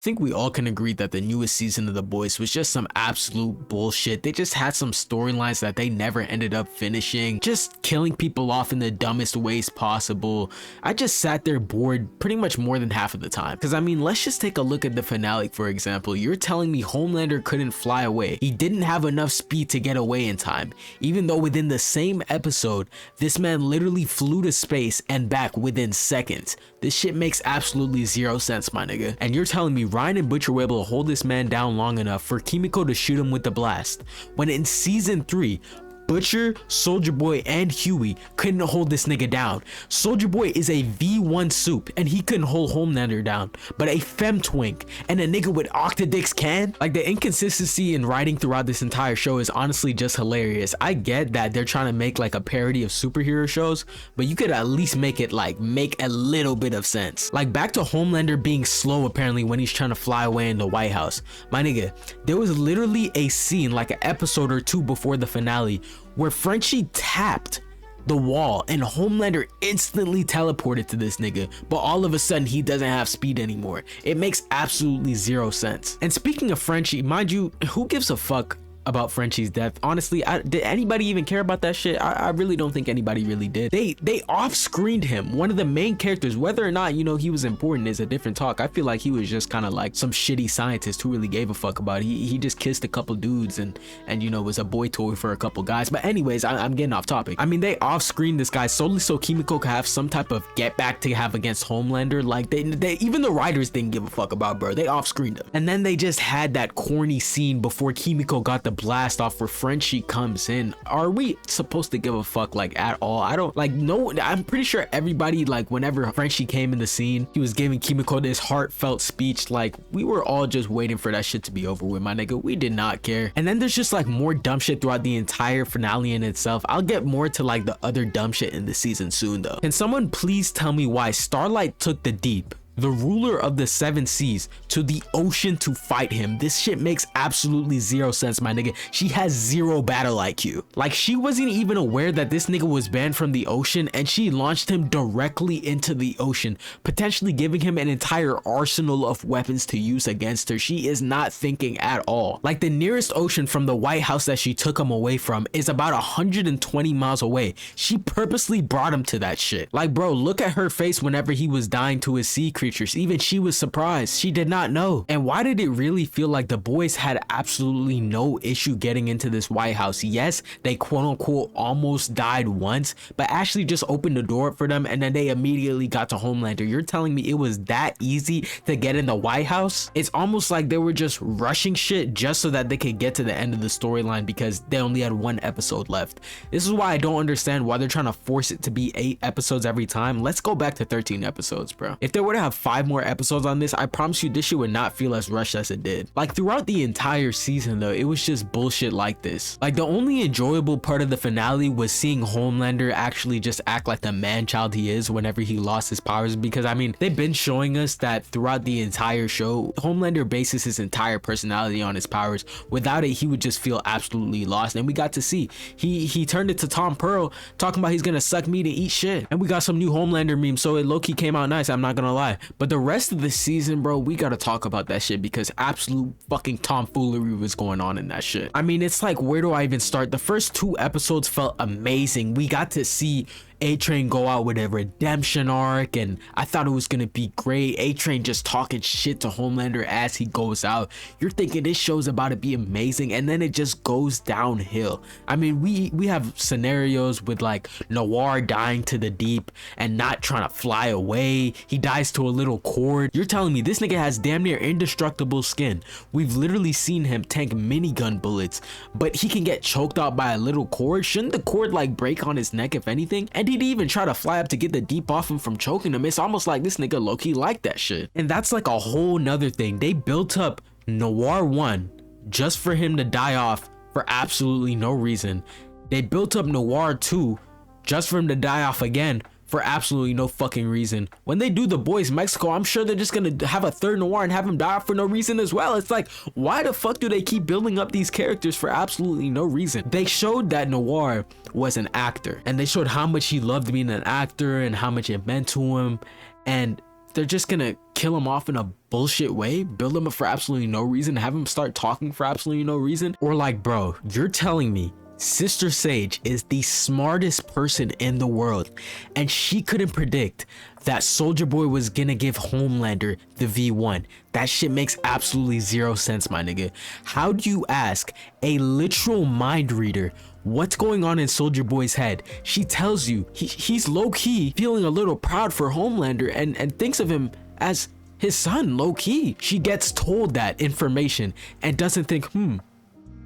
I think we all can agree that the newest season of The Boys was just some absolute bullshit. They just had some storylines that they never ended up finishing, just killing people off in the dumbest ways possible. I just sat there bored pretty much more than half of the time. Because I mean, let's just take a look at the finale, for example. You're telling me Homelander couldn't fly away. He didn't have enough speed to get away in time, even though within the same episode, this man literally flew to space and back within seconds. This shit makes absolutely zero sense, my nigga. And you're telling me Ryan and Butcher were able to hold this man down long enough for Kimiko to shoot him with the blast, when in season 3, Butcher, Soulja Boy, and Huey couldn't hold this nigga down. Soulja Boy is a V1 soup and he couldn't hold Homelander down, but a femtwink and a nigga with octodicks can? Like, the inconsistency in writing throughout this entire show is honestly just hilarious. I get that they're trying to make like a parody of superhero shows, but you could at least make it like make a little bit of sense. Like, back to Homelander being slow apparently when he's trying to fly away in the White House. My nigga, there was literally a scene like an episode or two before the finale where Frenchie tapped the wall and Homelander instantly teleported to this nigga, but all of a sudden he doesn't have speed anymore. It makes absolutely zero sense. And speaking of Frenchie, mind you, who gives a fuck about Frenchie's death? Honestly, did anybody even care about that shit? I really don't think anybody really did. They off-screened him, one of the main characters. Whether or not, you know, he was important is a different talk. I feel like he was just kind of like some shitty scientist who really gave a fuck about it. He just kissed a couple dudes and you know, was a boy toy for a couple guys. But anyways, I'm getting off topic. I mean, they off-screened this guy solely so Kimiko could have some type of get back to have against Homelander. Like, they even the writers didn't give a fuck about, bro. They off-screened him. And then they just had that corny scene before Kimiko got the blast off where Frenchie comes in. Are we supposed to give a fuck like at all? I don't like, no, I'm pretty sure everybody, like, whenever Frenchie came in the scene, he was giving Kimiko this heartfelt speech. Like, we were all just waiting for that shit to be over with, my nigga. We did not care. And then there's just like more dumb shit throughout the entire finale in itself. I'll get more to like the other dumb shit in the season soon though. Can someone please tell me why Starlight took the Deep, the ruler of the 7 seas, to the ocean to fight him? This shit makes absolutely zero sense, my nigga. She has zero battle IQ. Like, she wasn't even aware that this nigga was banned from the ocean and she launched him directly into the ocean, potentially giving him an entire arsenal of weapons to use against her. She is not thinking at all. Like, the nearest ocean from the White House that she took him away from is about 120 miles away. She purposely brought him to that shit. Like, bro, look at her face whenever he was dying to his sea creatures. Even she was surprised. She did not know. And why did it really feel like the boys had absolutely no issue getting into this White House? Yes, they quote unquote almost died once, but Ashley just opened the door for them and then they immediately got to Homelander. You're telling me it was that easy to get in the White House? It's almost like they were just rushing shit just so that they could get to the end of the storyline because they only had 1 episode left. This is why I don't understand why they're trying to force it to be 8 episodes every time. Let's go back to 13 episodes, bro. If they were to have 5 more episodes on this, I promise you this shit would not feel as rushed as it did. Like, throughout the entire season though, it was just bullshit like this. Like, the only enjoyable part of the finale was seeing Homelander actually just act like the man-child he is whenever he lost his powers, because I mean, they've been showing us that throughout the entire show, Homelander bases his entire personality on his powers. Without it, he would just feel absolutely lost. And we got to see he turned it to Tom Pearl talking about he's gonna suck meat and eat shit, and we got some new Homelander memes, so it low-key came out nice, I'm not gonna lie. But the rest of the season, bro, we gotta talk about that shit because absolute fucking tomfoolery was going on in that shit. I mean, it's like, where do I even start? The first 2 episodes felt amazing. We got to see A-Train go out with a redemption arc, and I thought it was gonna be great. A-Train just talking shit to Homelander as he goes out. You're thinking this show's about to be amazing, and then it just goes downhill. I mean, we have scenarios with like Noir dying to the deep and not trying to fly away. He dies to a little cord. You're telling me this nigga has damn near indestructible skin. We've literally seen him tank minigun bullets, but he can get choked out by a little cord. Shouldn't the cord like break on his neck if anything? And he'd even try to fly up to get the deep off him from choking him. It's almost like this nigga low-key liked that shit. And that's like a whole nother thing. They built up Noir 1 just for him to die off for absolutely no reason. They built up Noir 2 just for him to die off again for absolutely no fucking reason. When they do The Boys Mexico, I'm sure they're just gonna have a third Noir and have him die for no reason as well. It's like, why the fuck do they keep building up these characters for absolutely no reason? They showed that Noir was an actor, and they showed how much he loved being an actor and how much it meant to him, and they're just gonna kill him off in a bullshit way, build him up for absolutely no reason, have him start talking for absolutely no reason? Or like, bro, you're telling me Sister Sage is the smartest person in the world, and she couldn't predict that Soulja Boy was gonna give Homelander the V1? That shit makes absolutely zero sense, my nigga. How do you ask a literal mind reader what's going on in Soulja Boy's head? She tells you he's low-key feeling a little proud for Homelander and thinks of him as his son, low-key. She gets told that information and doesn't think,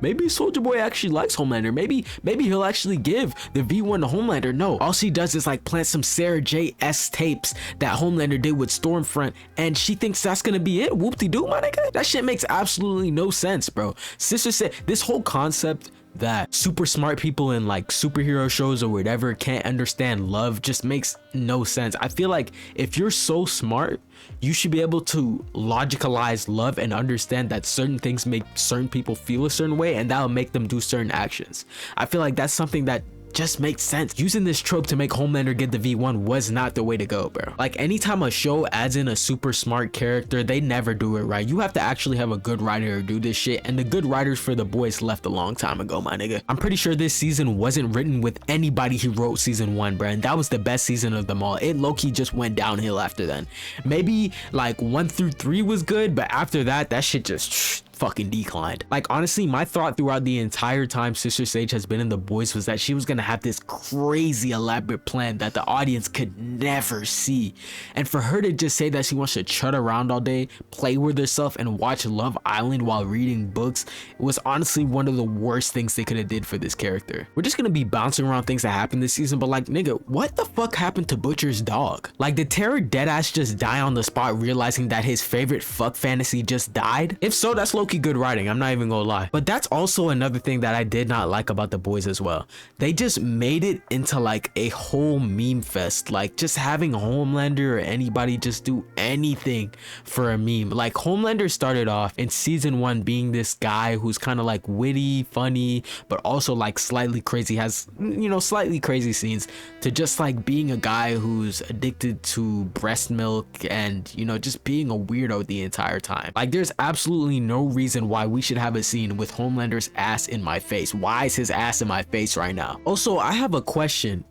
maybe Soulja Boy actually likes Homelander. Maybe he'll actually give the V1 to Homelander. No, all she does is like plant some Sarah J.S. tapes that Homelander did with Stormfront, and she thinks that's gonna be it. Whoop-de-doo, my nigga. That shit makes absolutely no sense, bro. Sister said this whole concept that super smart people in like superhero shows or whatever can't understand love just makes no sense. I feel like if you're so smart, you should be able to logicalize love and understand that certain things make certain people feel a certain way, and that'll make them do certain actions. I feel like that's something that just makes sense. Using this trope to make Homelander get the V1 was not the way to go, bro. Like, anytime a show adds in a super smart character, they never do it right. You have to actually have a good writer to do this shit, and the good writers for The Boys left a long time ago, my nigga. I'm pretty sure this season wasn't written with anybody who wrote season 1, bro, and that was the best season of them all. It low-key just went downhill after then. Maybe like 1 through 3 was good, but after that, that shit just fucking declined. Like, honestly, my thought throughout the entire time Sister Sage has been in The Boys was that she was gonna have this crazy elaborate plan that the audience could never see, and for her to just say that she wants to chut around all day, play with herself, and watch Love Island while reading books was honestly one of the worst things they could have did for this character. We're just gonna be bouncing around things that happened this season, but like, nigga, what the fuck happened to Butcher's dog? Like, did Tara deadass just die on the spot realizing that his favorite fuck fantasy just died? If so, that's low-key good writing, I'm not even gonna lie. But that's also another thing that I did not like about The Boys as well. They just made it into like a whole meme fest, like just having Homelander or anybody just do anything for a meme. Like, Homelander started off in season 1 being this guy who's kind of like witty, funny, but also like slightly crazy, has, you know, slightly crazy scenes, to just like being a guy who's addicted to breast milk and, you know, just being a weirdo the entire time. Like, there's absolutely no reason why we should have a scene with Homelander's ass in my face. Why is his ass in my face right now? Also, I have a question.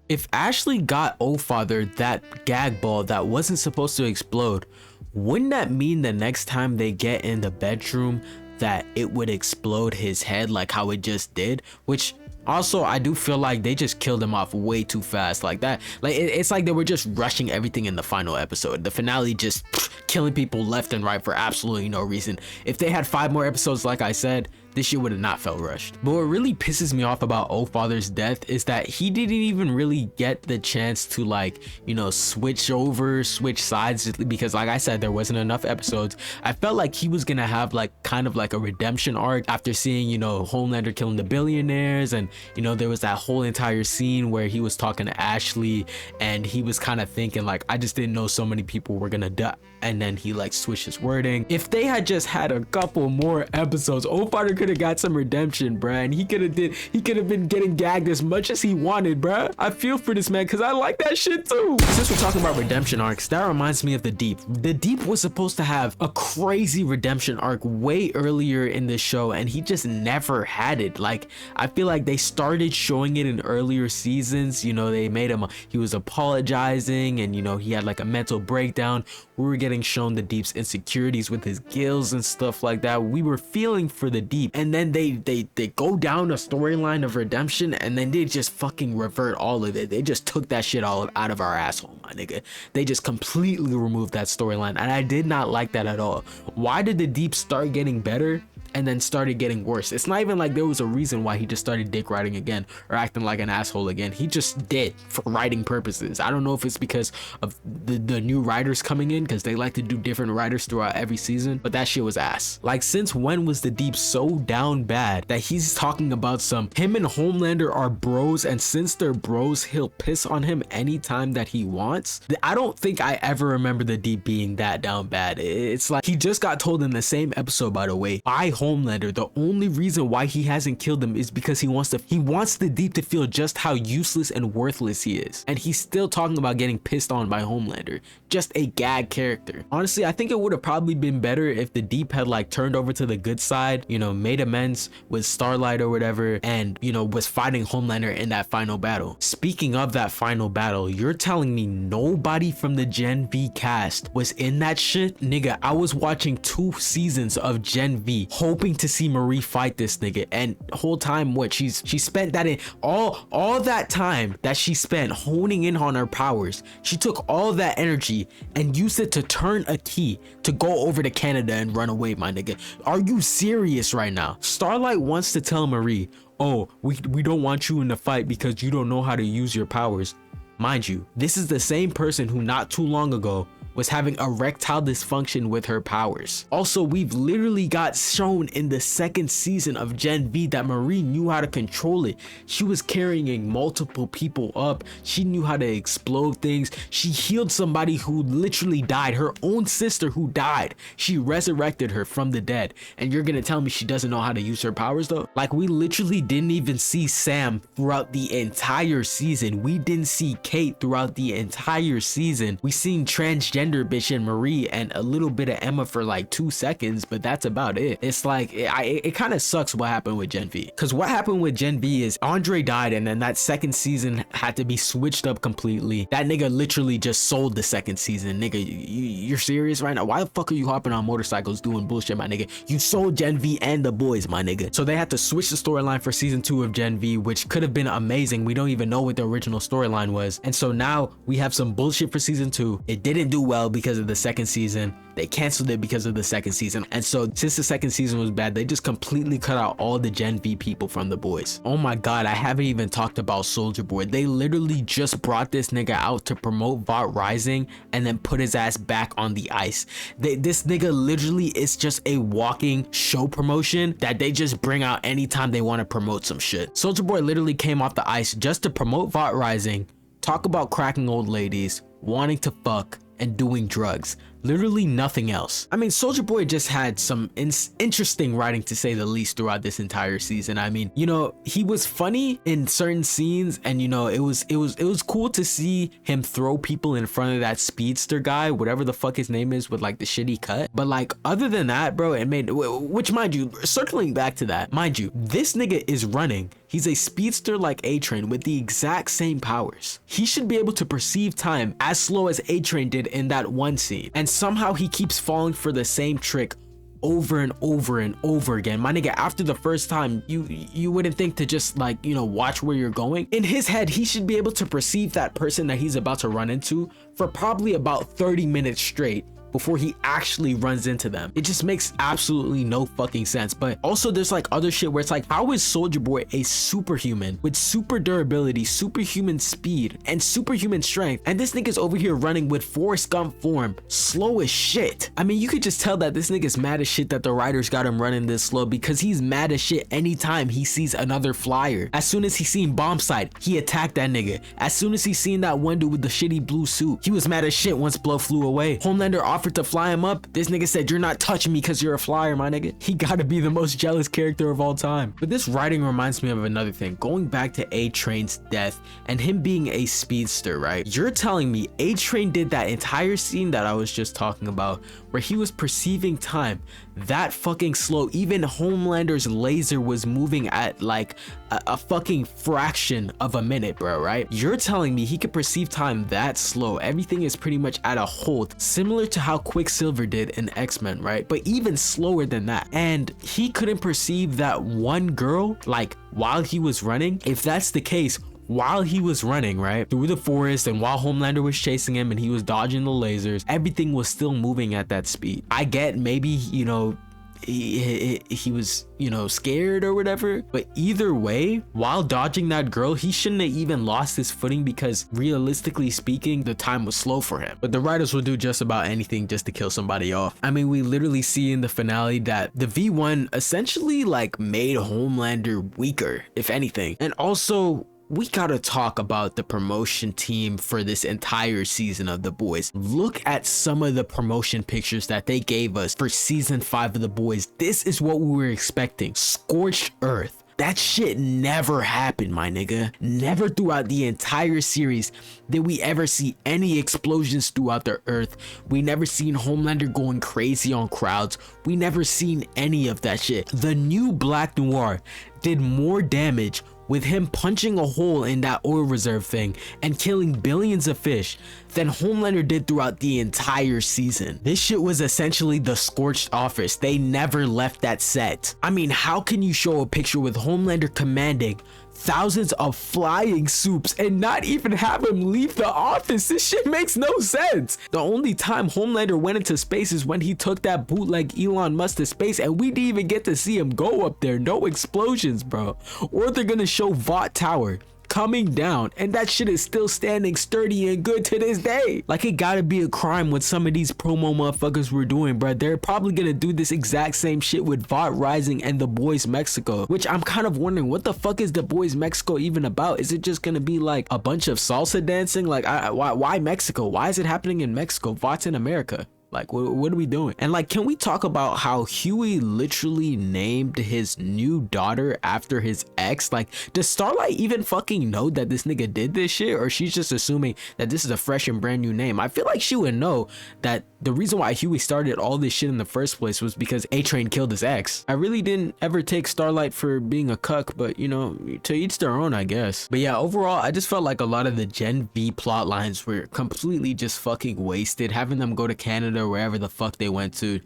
If Ashley got O-Father that gag ball that wasn't supposed to explode, wouldn't that mean the next time they get in the bedroom that it would explode his head like how it just did? Which also, I do feel like they just killed him off way too fast like that. Like, it's like they were just rushing everything in the final episode. The finale just killing people left and right for absolutely no reason. If they had 5 more episodes, like I said, this shit would have not felt rushed. But what really pisses me off about O-Father's death is that he didn't even really get the chance to, like, you know, switch sides, because like I said, there wasn't enough episodes. I felt like he was gonna have like kind of like a redemption arc after seeing, you know, Homelander killing the billionaires, and, you know, there was that whole entire scene where he was talking to Ashley and he was kind of thinking like, I just didn't know so many people were gonna die, and then he like switched his wording. If they had just had a couple more episodes, O-Father could have got some redemption, bruh, and he could have been getting gagged as much as he wanted, bruh. I feel for this man because I like that shit too. Since we're talking about redemption arcs, that reminds me of The Deep. The Deep was supposed to have a crazy redemption arc way earlier in the show, and he just never had it. Like, I feel like they started showing it in earlier seasons. You know, they made him, he was apologizing, and, you know, he had like a mental breakdown. We were getting shown The Deep's insecurities with his gills and stuff like that. We were feeling for The Deep, and then they go down a storyline of redemption, and then they just fucking revert all of it. They just took that shit all out of our asshole, my nigga. They just completely removed that storyline, and I did not like that at all. Why did The Deep start getting better and then started getting worse? It's not even like there was a reason why he just started dick riding again or acting like an asshole again. He just did for writing purposes. I don't know if it's because of the new writers coming in, because they like to do different writers throughout every season, but that shit was ass. Like, since when was The Deep so down bad that he's talking about him and Homelander are bros, and since they're bros, he'll piss on him anytime that he wants? I don't think I ever remember The Deep being that down bad. It's like he just got told in the same episode, by the way, by Homelander. The only reason why he hasn't killed him is because he wants the Deep to feel just how useless and worthless he is. And he's still talking about getting pissed on by Homelander. Just a gag character. Honestly, I think it would have probably been better if the Deep had like turned over to the good side, you know, made amends with Starlight or whatever, and you know, was fighting Homelander in that final battle. Speaking of that final battle, you're telling me nobody from the Gen V cast was in that shit? Nigga, I was watching 2 seasons of Gen V hoping to see Marie fight this nigga, and whole time what she spent that in all that time that she spent honing in on her powers, she took all that energy and used it to turn a key to go over to Canada and run away, my nigga. Are you serious right now? Starlight wants to tell Marie, oh, we don't want you in the fight because you don't know how to use your powers. Mind you, this is the same person who not too long ago was having erectile dysfunction with her powers. Also, we've literally got shown in the 2nd season of Gen V that Marie knew how to control it. She was carrying multiple people up. She knew how to explode things. She healed somebody who literally died, her own sister who died. She resurrected her from the dead. And you're gonna tell me she doesn't know how to use her powers though? Like, we literally didn't even see Sam throughout the entire season. We didn't see Kate throughout the entire season. We seen transgender bitch and Marie and a little bit of Emma for like 2 seconds, but that's about it. It's like it kind of sucks what happened with Gen V, because what happened with Gen V is Andre died, and then that 2nd season had to be switched up completely. That nigga literally just sold the 2nd season. Nigga, you're serious right now? Why the fuck are you hopping on motorcycles doing bullshit, my nigga? You sold Gen V and the boys, my nigga. So they had to switch the storyline for season 2 of Gen V, which could have been amazing. We don't even know what the original storyline was, and so now we have some bullshit for season 2. It didn't do well because of the 2nd season. They canceled it because of the 2nd season, and so since the 2nd season was bad, they just completely cut out all the Gen V people from the boys. Oh my god, I haven't even talked about Soldier Boy. They literally just brought this nigga out to promote Vought Rising and then put his ass back on the ice. This nigga literally is just a walking show promotion that they just bring out anytime they want to promote some shit. Soldier Boy literally came off the ice just to promote Vought Rising, talk about cracking old ladies, wanting to fuck, and doing drugs. Literally nothing else. I mean, Soldier Boy just had some interesting writing, to say the least, throughout this entire season. I mean, you know, he was funny in certain scenes, and you know, it was cool to see him throw people in front of that speedster guy, whatever the fuck his name is, with like the shitty cut. But like, other than that, bro, it made, which mind you, circling back to that, mind you, this nigga is running. He's a speedster like A-Train with the exact same powers. He should be able to perceive time as slow as A-Train did in that one scene. And somehow he keeps falling for the same trick over and over and over again. My nigga, after the first time, you wouldn't think to just like, you know, watch where you're going. In his head, he should be able to perceive that person that he's about to run into for probably about 30 minutes straight before he actually runs into them. It just makes absolutely no fucking sense. But also there's like other shit where it's like, how is Soldier Boy a superhuman with super durability, superhuman speed, and superhuman strength, and this nigga's over here running with Forrest Gump form, slow as shit? I mean, you could just tell that this nigga's mad as shit that the writers got him running this slow, because he's mad as shit anytime he sees another flyer. As soon as he seen Bombsight, he attacked that nigga. As soon as he seen that one dude with the shitty blue suit, he was mad as shit once Blow flew away. Homelander offered to fly him up. This nigga said, you're not touching me because you're a flyer, my nigga. He gotta be the most jealous character of all time. But this writing reminds me of another thing. Going back to A-Train's death and him being a speedster, right? You're telling me A-Train did that entire scene that I was just talking about, where he was perceiving time that fucking slow. Even Homelander's laser was moving at like a fucking fraction of a minute, bro, right? You're telling me he could perceive time that slow. Everything is pretty much at a hold, similar to how Quicksilver did in X-Men, right? But even slower than that. And he couldn't perceive that one girl like while he was running. If that's the case, while he was running right through the forest, and while Homelander was chasing him and he was dodging the lasers, everything was still moving at that speed. I get maybe, you know, he was, you know, scared or whatever, but either way, while dodging that girl, he shouldn't have even lost his footing, because realistically speaking, the time was slow for him. But the writers will do just about anything just to kill somebody off. I mean, we literally see in the finale that the V1 essentially like made Homelander weaker, if anything. And also, we gotta talk about the promotion team for this entire season of The Boys. Look at some of the promotion pictures that they gave us for season 5 of The Boys. This is what we were expecting. Scorched Earth. That shit never happened, my nigga. Never throughout the entire series did we ever see any explosions throughout the Earth. We never seen Homelander going crazy on crowds. We never seen any of that shit. The new Black Noir did more damage with him punching a hole in that oil reserve thing and killing billions of fish than Homelander did throughout the entire season. This shit was essentially the scorched office. They never left that set. I mean, how can you show a picture with Homelander commanding thousands of flying soups and not even have him leave the office? This shit makes no sense. The only time Homelander went into space is when he took that bootleg Elon Musk to space, and we didn't even get to see him go up there. No explosions, bro. Or they're gonna show Vought Tower coming down and that shit is still standing sturdy and good to this day. Like, it gotta be a crime what some of these promo motherfuckers were doing, bro. They're probably gonna do this exact same shit with Vought Rising and The Boys Mexico, which I'm kind of wondering, what the fuck is The Boys Mexico even about? Is it just gonna be like a bunch of salsa dancing? Like, why Mexico? Why is it happening in Mexico? Vought's in America. Like, what are we doing? And like, can we talk about how Huey literally named his new daughter after his ex? Like, does Starlight even fucking know that this nigga did this shit, or she's just assuming that this is a fresh and brand new name? I feel like she would know that the reason why Huey started all this shit in the first place was because A-Train killed his ex. I really didn't ever take Starlight for being a cuck, but you know, to each their own, I guess. But yeah, overall, I just felt like a lot of the Gen V plot lines were completely just fucking wasted. Having them go to Canada or wherever the fuck they went to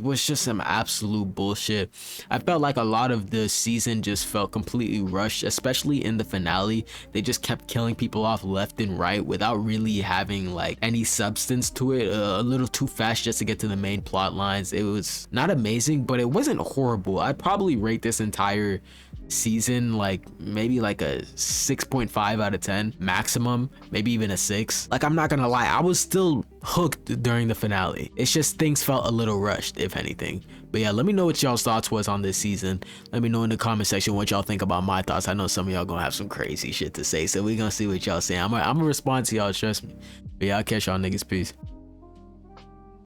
was just some absolute bullshit. I felt like a lot of the season just felt completely rushed, especially in the finale. They just kept killing people off left and right without really having like any substance to it. A little too fast just to get to the main plot lines. It was not amazing, but it wasn't horrible. I'd probably rate this entire season like maybe like a 6.5 out of 10 maximum, maybe even a 6. Like, I'm not gonna lie, I was still hooked during the finale. It's just things felt a little rushed, if anything. But yeah, let me know what y'all's thoughts was on this season. Let me know in the comment section what y'all think about my thoughts. I know some of y'all gonna have some crazy shit to say, so we gonna see what y'all say. I'm gonna respond to y'all, trust me. But yeah, I'll catch y'all niggas. Peace.